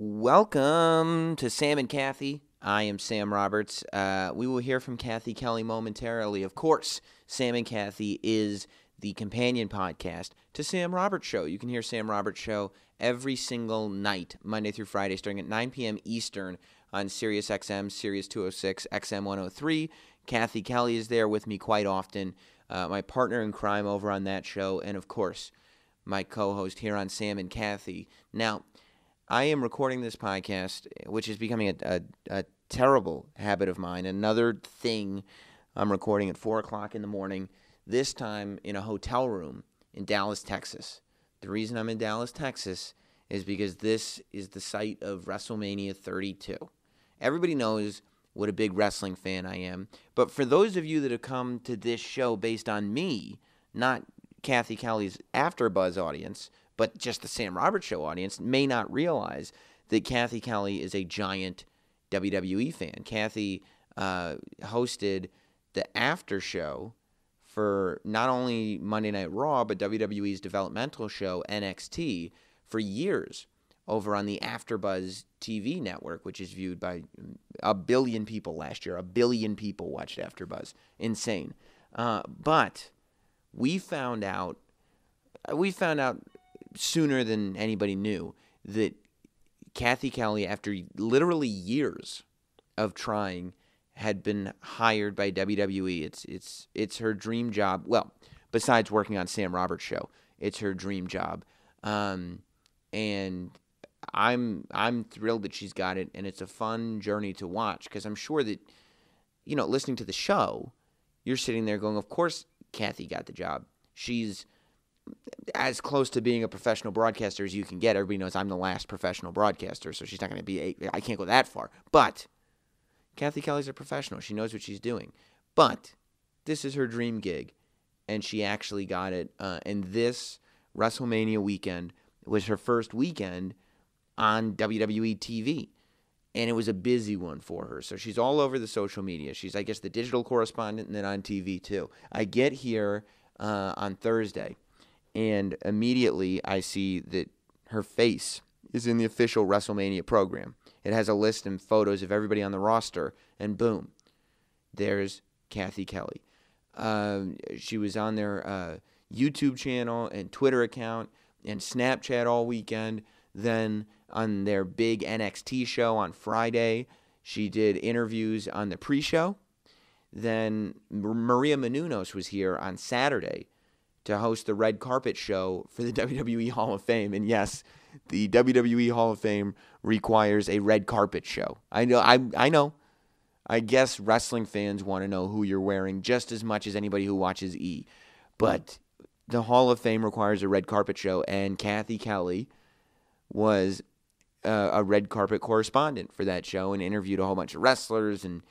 Welcome to Sam and Cathy. I am Sam Roberts. We will hear from Cathy Kelley momentarily. Of course, Sam and Cathy is the companion podcast to Sam Roberts Show. You can hear Sam Roberts Show every single night, Monday through Friday, starting at 9 p.m. Eastern on Sirius XM, Sirius 206, XM 103. Cathy Kelley is there with me quite often, my partner in crime over on that show, and of course, my co-host here on Sam and Cathy. Now, I am recording this podcast, which is becoming a terrible habit of mine. Another thing, I'm recording at 4 o'clock in the morning, this time in a hotel room in Dallas, Texas. The reason I'm in Dallas, Texas is because this is the site of WrestleMania 32. Everybody knows what a big wrestling fan I am, but for those of you that have come to this show based on me, not Cathy Kelley's AfterBuzz audience, but just the Sam Roberts Show audience, may not realize that Cathy Kelley is a giant WWE fan. Cathy hosted the after show for not only Monday Night Raw, but WWE's developmental show, NXT, for years over on the AfterBuzz TV network, which is viewed by 1 billion people last year. 1 billion people watched AfterBuzz. Insane. But we found out sooner than anybody knew that Cathy Kelley, after literally years of trying, had been hired by WWE. It's her dream job. Well, besides working on Sam Roberts' show, it's her dream job. And I'm thrilled that she's got it, and it's a fun journey to watch because I'm sure that, listening to the show, you're sitting there going, of course Cathy got the job. She's as close to being a professional broadcaster as you can get. Everybody knows I'm the last professional broadcaster, so she's not going to be I can't go that far. But Cathy Kelley's a professional. She knows what she's doing. But this is her dream gig, and she actually got it. And this WrestleMania weekend was her first weekend on WWE TV. And it was a busy one for her. So she's all over the social media. She's, I guess, the digital correspondent and then on TV too. I get here on Thursday, and immediately I see that her face is in the official WrestleMania program. It has a list and photos of everybody on the roster, and boom, there's Cathy Kelley. She was on their YouTube channel and Twitter account and Snapchat all weekend. Then on their big NXT show on Friday, she did interviews on the pre-show. Then Maria Menounos was here on Saturday to host the red carpet show for the WWE Hall of Fame. And yes, the WWE Hall of Fame requires a red carpet show. I know. I guess wrestling fans want to know who you're wearing just as much as anybody who watches E. But the Hall of Fame requires a red carpet show, and Cathy Kelley was a red carpet correspondent for that show and interviewed a whole bunch of wrestlers. And,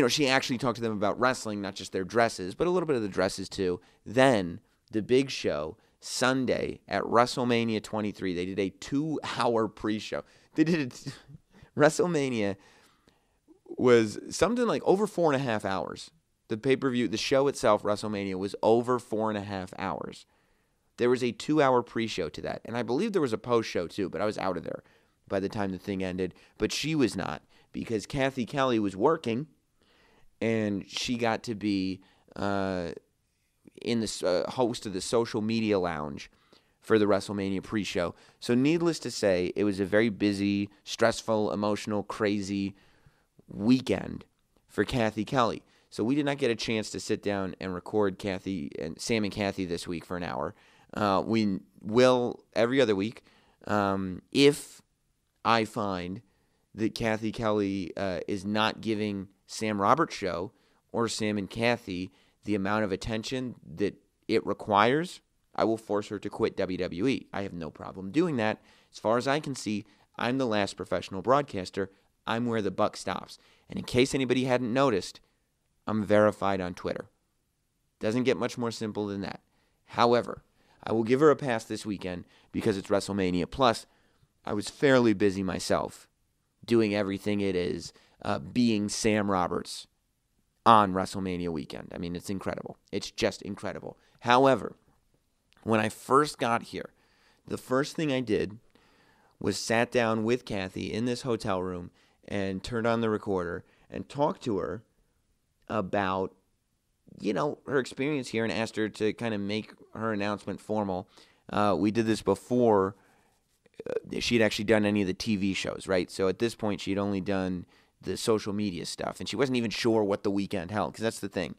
she actually talked to them about wrestling, not just their dresses, but a little bit of the dresses too. Then the big show, Sunday at WrestleMania 23, they did a 2-hour pre-show. WrestleMania was something like over 4.5 hours. The pay-per-view, the show itself, WrestleMania, was over 4.5 hours. There was a 2-hour pre-show to that. And I believe there was a post-show too, but I was out of there by the time the thing ended. But she was not, because Cathy Kelley was working, and she got to be in the host of the social media lounge for the WrestleMania pre-show. So needless to say, it was a very busy, stressful, emotional, crazy weekend for Cathy Kelley. So we did not get a chance to sit down and record Sam and Cathy this week for an hour. We will every other week if I find that Cathy Kelley is not giving Sam Roberts Show or Sam and Cathy the amount of attention that it requires. I will force her to quit WWE. I have no problem doing that. As far as I can see, I'm the last professional broadcaster. I'm where the buck stops. And in case anybody hadn't noticed, I'm verified on Twitter. Doesn't get much more simple than that. However, I will give her a pass this weekend because it's WrestleMania. Plus, I was fairly busy myself doing everything it is being Sam Roberts on WrestleMania weekend. I mean, it's incredible. It's just incredible. However, when I first got here, the first thing I did was sat down with Cathy in this hotel room and turned on the recorder and talked to her about, her experience here and asked her to kind of make her announcement formal. We did this before she'd actually done any of the TV shows, right? So at this point, she'd only done the social media stuff, and she wasn't even sure what the weekend held, because that's the thing.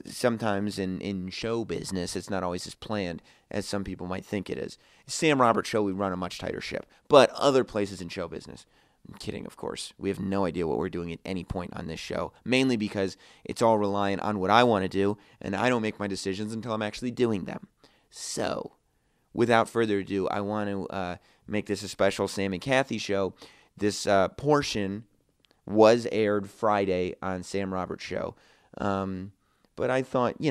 Sometimes in show business, it's not always as planned as some people might think it is. Sam Roberts show, we run a much tighter ship. But other places in show business, I'm kidding, of course. We have no idea what we're doing at any point on this show, mainly because it's all reliant on what I want to do, and I don't make my decisions until I'm actually doing them. So, without further ado, I want to make this a special Sam and Cathy show. This portion was aired Friday on Sam Roberts' show. But I thought,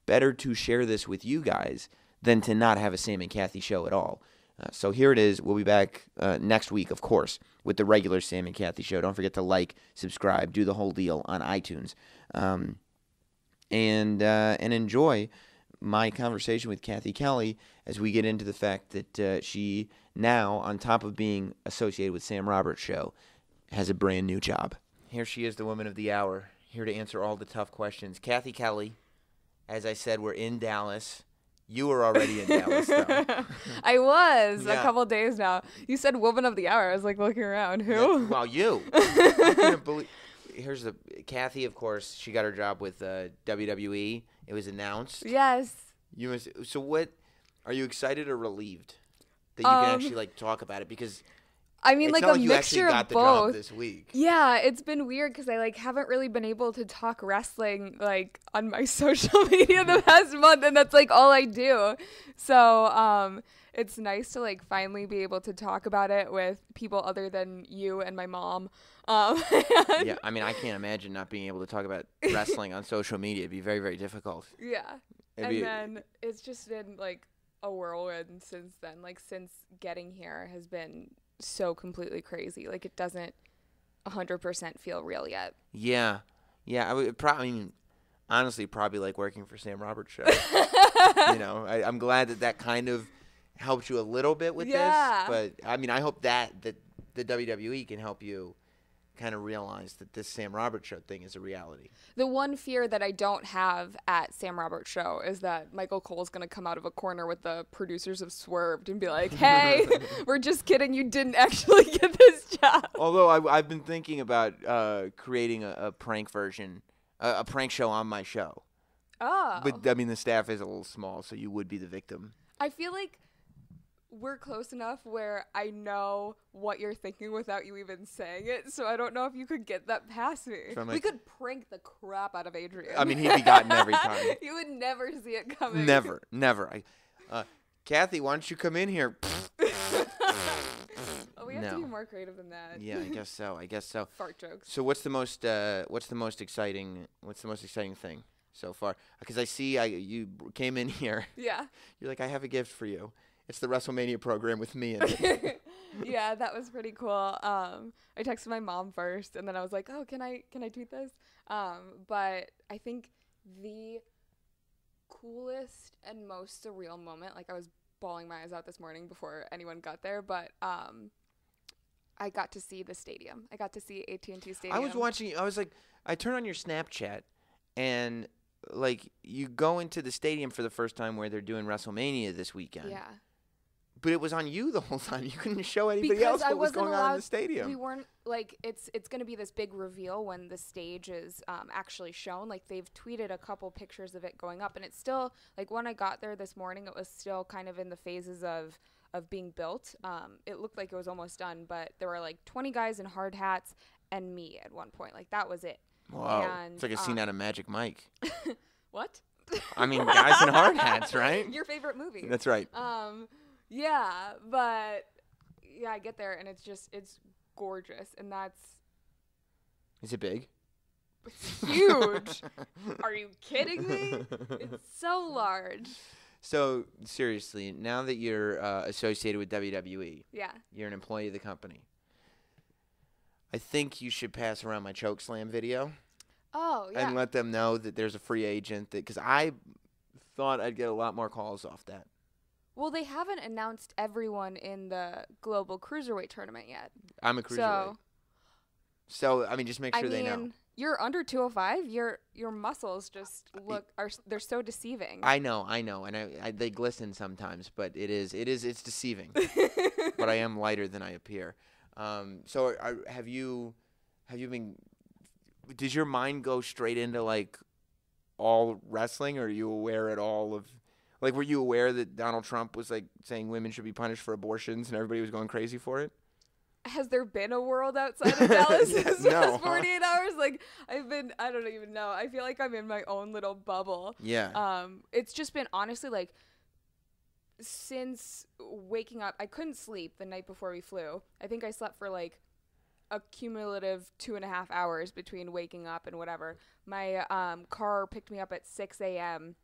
better to share this with you guys than to not have a Sam and Cathy show at all. So here it is. We'll be back next week, of course, with the regular Sam and Cathy show. Don't forget to like, subscribe, do the whole deal on iTunes. And enjoy my conversation with Cathy Kelley as we get into the fact that she now, on top of being associated with Sam Roberts' show, has a brand new job. Here she is, the woman of the hour, here to answer all the tough questions. Cathy Kelley, as I said, we're in Dallas. You were already in Dallas, though. I was a couple days now. You said woman of the hour. I was like looking around. Who? Yeah, well, you. I couldn't believe. Here's Cathy, of course. She got her job with WWE. It was announced. Yes. So what? Are you excited or relieved that you can actually talk about it? Because I mean, it's like not a you mixture actually got of the both. job this week. Yeah, it's been weird because I haven't really been able to talk wrestling on my social media the past month, and that's all I do. So it's nice to finally be able to talk about it with people other than you and my mom. Yeah, I mean, I can't imagine not being able to talk about wrestling on social media. It'd be very, very difficult. Yeah, then it's just been a whirlwind since then. Since getting here has been so completely crazy. It doesn't 100% feel real yet. Yeah. I would honestly, probably like working for Sam Roberts' show. I'm glad that kind of helped you a little bit with this. But I hope that the WWE can help you kind of realize that this Sam Roberts show thing is a reality. The one fear that I don't have at Sam Roberts show is that Michael Cole's going to come out of a corner with the producers of Swerved and be like, hey, we're just kidding. You didn't actually get this job. Although I've been thinking about creating a prank version, a prank show on my show. Oh. But, the staff is a little small, so you would be the victim. I feel like we're close enough where I know what you're thinking without you even saying it, so I don't know if you could get that past me. So we could prank the crap out of Adrian. He'd be gotten every time. You would never see it coming. Never. Cathy, why don't you come in here? We have to be more creative than that. Yeah, I guess so. Fart jokes. So what's the most exciting thing so far? Because I see you came in here. Yeah. You're like, I have a gift for you. It's the WrestleMania program with me in it. Yeah, that was pretty cool. I texted my mom first, and then I was like, "Oh, can I tweet this?" But I think the coolest and most surreal moment, I was bawling my eyes out this morning before anyone got there, but I got to see the stadium. I got to see AT&T Stadium. I was watching. I turned on your Snapchat, and you go into the stadium for the first time where they're doing WrestleMania this weekend. Yeah. But it was on you the whole time. You couldn't show anybody else what was going on in the stadium. We weren't it's going to be this big reveal when the stage is actually shown. They've tweeted a couple pictures of it going up, and it's still when I got there this morning, it was still kind of in the phases of being built. It looked like it was almost done, but there were 20 guys in hard hats and me at one point. That was it. Wow. And, it's like a scene out of Magic Mike. What? Guys in hard hats, right? Your favorite movie. That's right. Yeah, but I get there and it's gorgeous, and Is it big? It's huge. Are you kidding me? It's so large. So seriously, now that you're associated with WWE, yeah, you're an employee of the company. I think you should pass around my chokeslam video. Oh, yeah. And let them know that there's a free agent, because I thought I'd get a lot more calls off that. Well, they haven't announced everyone in the global cruiserweight tournament yet. I'm a cruiserweight. So I mean, just make sure they know. You're under 205. Your muscles just they're so deceiving. I know, and I they glisten sometimes, but it's deceiving. But I am lighter than I appear. So have you been? Does your mind go straight into like all wrestling, or are you aware at all of? Like, were you aware that Donald Trump was like saying women should be punished for abortions, and everybody was going crazy for it? Has there been a world outside of Dallas this No, 48 hours? Like, I don't even know. I feel like I'm in my own little bubble. Yeah. It's just been, honestly, like, since waking up, I couldn't sleep the night before we flew. I think I slept for, like, a cumulative 2.5 hours between waking up and whatever. My car picked me up at 6 a.m.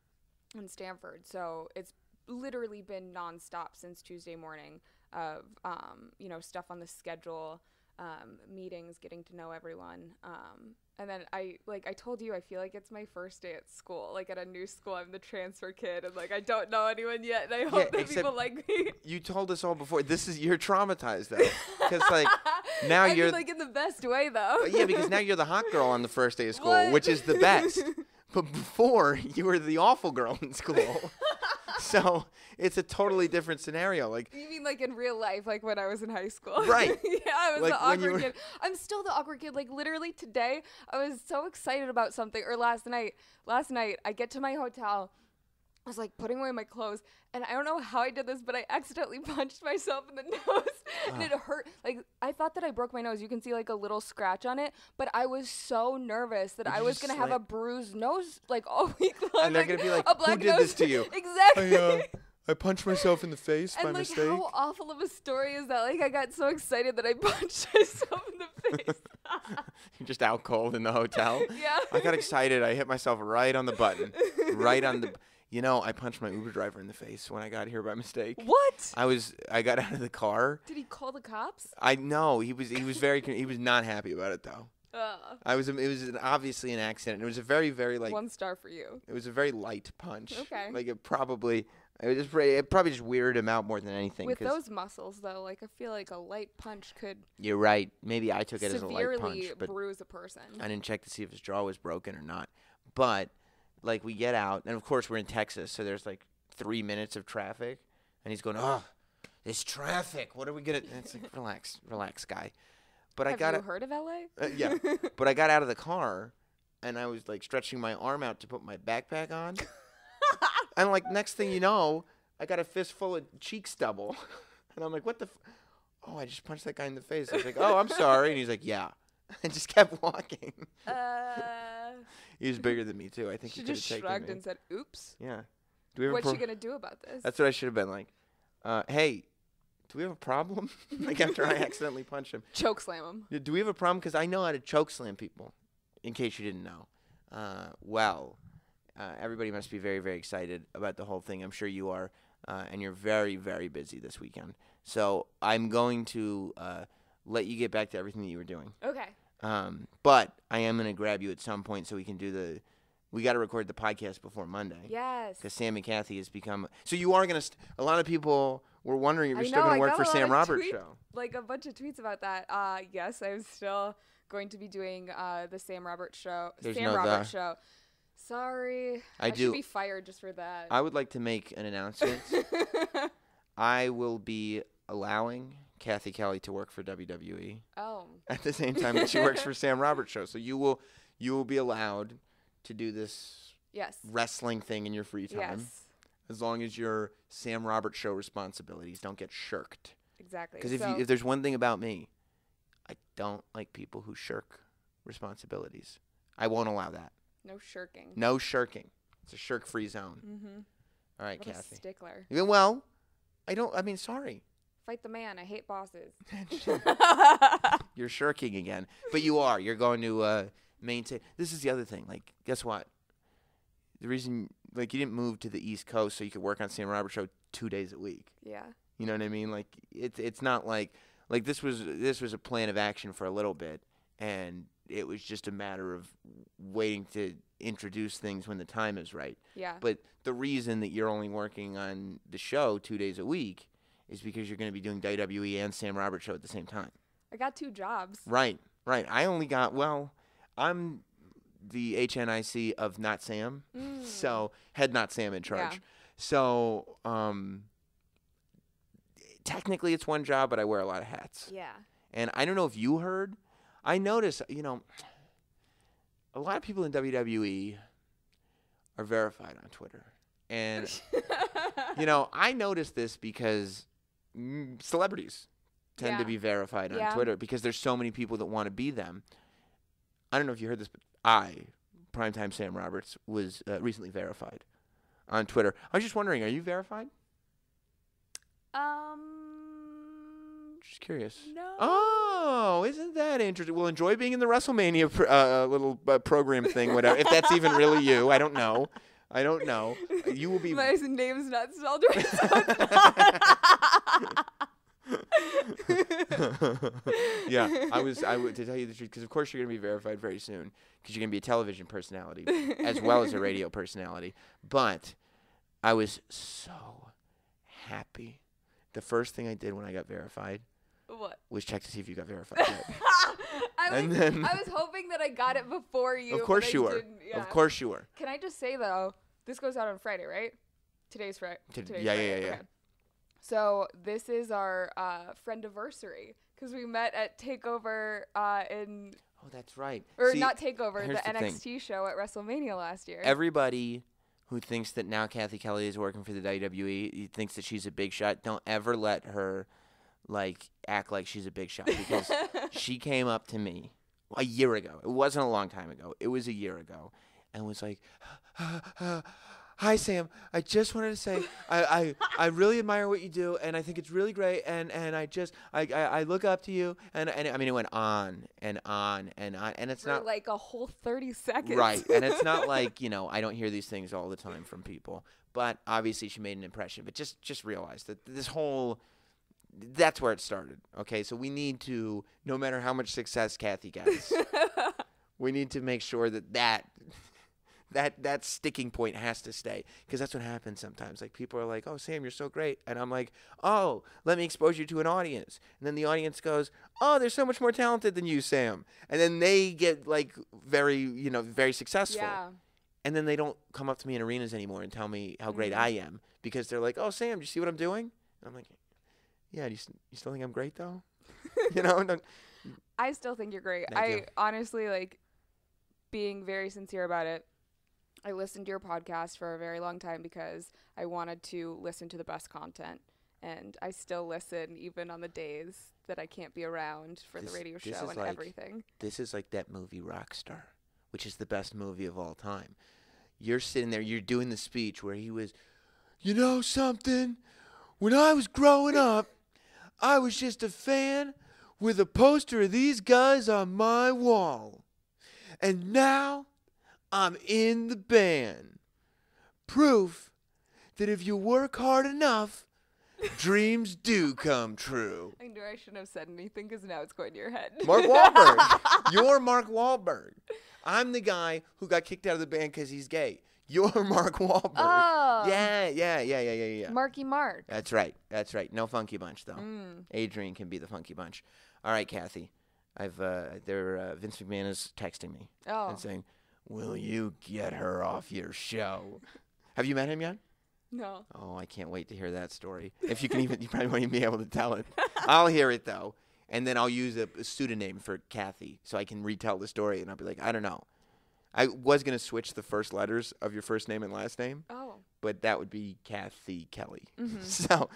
in Stanford, so it's literally been nonstop since Tuesday morning of stuff on the schedule, meetings, getting to know everyone, and then I told you, I feel like it's my first day at school, like at a new school. I'm the transfer kid, and like I don't know anyone yet, and I hope that people like me. You told us all before. You're traumatized though, because like now you're like in the best way though. Yeah, because now you're the hot girl on the first day of school, which is the best. But before, you were the awful girl in school. So it's a totally different scenario. Like, you mean like in real life, like when I was in high school? Right. Yeah, I was like the awkward kid. I'm still the awkward kid. Like literally today, I was so excited about something. Or last night, I get to my hotel. I was like putting away my clothes, and I don't know how I did this, but I accidentally punched myself in the nose, and it hurt. Like, I thought that I broke my nose. You can see like a little scratch on it, but I was so nervous that I was gonna have a bruised nose like all week long. And they're gonna be like, a black "Who did this to you?" Exactly. I punched myself in the face by mistake. mistake. How awful of a story is that? Like, I got so excited that I punched myself in the face. You're just out cold in the hotel. Yeah. I got excited. I hit myself right on the button. I punched my Uber driver in the face when I got here by mistake. What? I got out of the car. Did he call the cops? I know. He was he was not happy about it though. It was obviously an accident. It was a very, very 1 star for you. It was a very light punch. Okay. Like it probably just weirded him out more than anything. With those muscles though, like I feel like a light punch could. You're right. Maybe I took it as a light punch, but bruise a person. I didn't check to see if his jaw was broken or not. But like we get out, and of course we're in Texas, so there's like 3 minutes of traffic, and he's going, "Oh, this traffic. What are we gonna?" And it's like, relax, guy. But Have you heard of LA? Yeah. But I got out of the car, and I was like stretching my arm out to put my backpack on, and like next thing you know, I got a fistful of cheek stubble, and I'm like, "What the? Oh, I just punched that guy in the face." I was like, "Oh, I'm sorry," and he's like, "Yeah," and just kept walking. He was bigger than me too. I think he just shrugged and said, "Oops." Yeah. What's she gonna do about this? That's what I should have been like. Hey, do we have a problem? Like after I accidentally punched him. Choke slam him. Do we have a problem? Because I know how to choke slam people. In case you didn't know. Everybody must be very, very excited about the whole thing. I'm sure you are. And you're very, very busy this weekend. So I'm going to let you get back to everything that you were doing. Okay. But I am going to grab you at some point so we can do we got to record the podcast before Monday. Yes. Because Sam and Cathy has become. So you are going to. A lot of people were wondering if you're still going to work for Sam Roberts' show. Like a bunch of tweets about that. Yes, I'm still going to be doing the Sam Roberts show. Show. Sorry. I should be fired just for that. I would like to make an announcement. I will be allowing Cathy Kelley to work for WWE. Oh. At the same time that she works for Sam Roberts' show. So you will be allowed to do this wrestling thing in your free time. Yes. As long as your Sam Roberts show responsibilities don't get shirked. Exactly. Because if there's one thing about me, I don't like people who shirk responsibilities. I won't allow that. No shirking. No shirking. It's a shirk-free zone. Mm-hmm. All right, what Cathy. A stickler. Well, sorry. Fight the man. I hate bosses. You're shirking again. But you are. You're going to maintain. This is the other thing. Like, guess what? The reason, like, you didn't move to the East Coast so you could work on Sam Roberts' show 2 days a week. Yeah. You know what I mean? Like, it's not like this was a plan of action for a little bit, and it was just a matter of waiting to introduce things when the time is right. Yeah. But the reason that you're only working on the show 2 days a week is because you're going to be doing WWE and Sam Roberts show at the same time. I got 2 jobs. Right. I only got, I'm the HNIC of Not Sam, so head Not Sam in charge. Yeah. So technically it's one job, but I wear a lot of hats. Yeah. And I don't know if you heard, I noticed, a lot of people in WWE are verified on Twitter. And, I noticed this because celebrities tend to be verified on Twitter because there's so many people that want to be them. I don't know if you heard this, but Primetime Sam Roberts, was recently verified on Twitter. I was just wondering, are you verified? Just curious. No. Oh, isn't that interesting? Well, enjoy being in the WrestleMania little program thing, whatever. If that's even really you, I don't know. You will be. My name's not spelled right, so it's not. Yeah, I would, to tell you the truth, because of course you're going to be verified very soon, because you're going to be a television personality as well as a radio personality. But I was so happy. The first thing I did when I got verified was check to see if you got verified yet. I was hoping that I got it before you. Of course you were. Yeah. Of course you were. Can I just say though, this goes out on Friday, right? Today's Friday. Yeah. Okay. So this is our friendiversary because we met at Takeover in. Oh, that's right. Or See, not Takeover, the NXT thing. show at WrestleMania last year. Everybody who thinks that now Cathy Kelley is working for the WWE, thinks that she's a big shot, don't ever let her act like she's a big shot, because she came up to me a year ago. It wasn't a long time ago. It was a year ago, and was like, "Hi Sam, I just wanted to say I really admire what you do, and I think it's really great, and I look up to you, and I mean, it went on and on and on, and it's for not like a whole 30 seconds, right, and it's not like I don't hear these things all the time from people, but obviously she made an impression. But just realize that that's where it started. Okay, so we need to, no matter how much success Cathy gets, we need to make sure that sticking point has to stay, because that's what happens sometimes. Like, people are like, "Oh, Sam, you're so great," and I'm like, "Oh, let me expose you to an audience," and then the audience goes, "Oh, they're so much more talented than you, Sam," and then they get very successful. Yeah. And then they don't come up to me in arenas anymore and tell me how great I am, because they're like, "Oh, Sam, do you see what I'm doing?" And I'm like, "Yeah, you still think I'm great though?" I still think you're great. Thank you. Honestly, being very sincere about it, I listened to your podcast for a very long time because I wanted to listen to the best content. And I still listen even on the days that I can't be around for the radio show and everything. This is like that movie Rockstar, which is the best movie of all time. You're sitting there, you're doing the speech where he was, "You know something? When I was growing up, I was just a fan with a poster of these guys on my wall. And now I'm in the band. Proof that if you work hard enough, dreams do come true." I knew I shouldn't have said anything because now it's going to your head. Mark Wahlberg. You're Mark Wahlberg. I'm the guy who got kicked out of the band because he's gay. You're Mark Wahlberg. Oh. Yeah. Marky Mark. That's right. No Funky Bunch, though. Adrian can be the Funky Bunch. All right, Cathy. Vince McMahon is texting me and saying, "Will you get her off your show?" Have you met him yet? No. Oh, I can't wait to hear that story. If you can you probably won't even be able to tell it. I'll hear it, though. And then I'll use a pseudonym for Cathy so I can retell the story. And I'll be like, I don't know. I was going to switch the first letters of your first name and last name. Oh. But that would be Cathy Kelley. Mm-hmm. So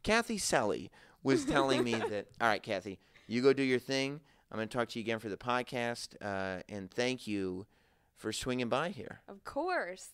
Cathy Kelley was telling me that, all right, Cathy, you go do your thing. I'm going to talk to you again for the podcast. And thank you for swinging by here. Of course.